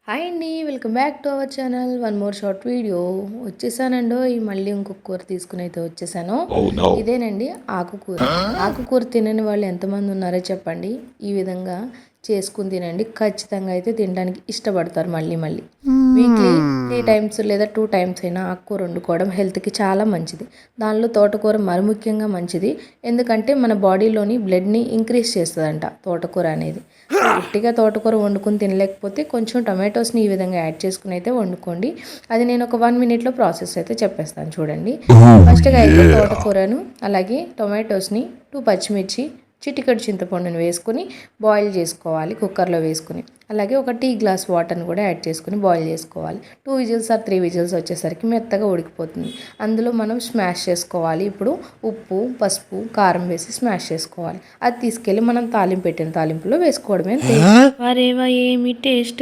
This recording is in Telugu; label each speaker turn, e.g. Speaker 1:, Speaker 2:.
Speaker 1: హాయ్ అండి, welcome back to our channel. One more short video వచ్చేసానండో. ఈ మళ్ళీ ఇంకొక కూర తీసుకుని అయితే వచ్చేసాను. ఇదేనండి ఆకుకూర. ఆకుకూర తినని వాళ్ళు ఎంతమంది ఉన్నారో చెప్పండి. ఈ విధంగా చేసుకుని తినండి, ఖచ్చితంగా అయితే తినడానికి ఇష్టపడతారు. మళ్ళీ వీక్లీ 3 టైమ్స్ లేదా 2 టైమ్స్ అయినా ఆకుకూర వండుకోవడం హెల్త్కి చాలా మంచిది. దానిలో తోటకూర మరి ముఖ్యంగా మంచిది, ఎందుకంటే మన బాడీలోని బ్లడ్ని ఇంక్రీజ్ చేస్తుందంట తోటకూర అనేది. గట్టిగా తోటకూర వండుకుని తినలేకపోతే కొంచెం టొమాటోస్ని ఈ విధంగా యాడ్ చేసుకుని అయితే వండుకోండి. అది నేను ఒక 1 మినిట్లో ప్రాసెస్ అయితే చెప్పేస్తాను చూడండి. ఫస్ట్గా అయితే తోటకూరను అలాగే టొమాటోస్ని 2 పచ్చిమిర్చి చిటికెడు చింతపండుని వేసుకొని బాయిల్ చేసుకోవాలి కుక్కర్లో వేసుకుని. అలాగే ఒక టీ గ్లాస్ వాటర్ని కూడా యాడ్ చేసుకుని బాయిల్ చేసుకోవాలి. 2 విజిల్స్ ఆర్ 3 విజిల్స్ వచ్చేసరికి మెత్తగా ఉడికిపోతుంది. అందులో మనం స్మాష్ చేసుకోవాలి. ఇప్పుడు ఉప్పు, పసుపు, కారం వేసి స్మాష్ చేసుకోవాలి. అది తీసుకెళ్ళి మనం తాలింపు పెట్టిన తాలింపులో వేసుకోవడమే. అరేవా ఏమి టేస్ట్!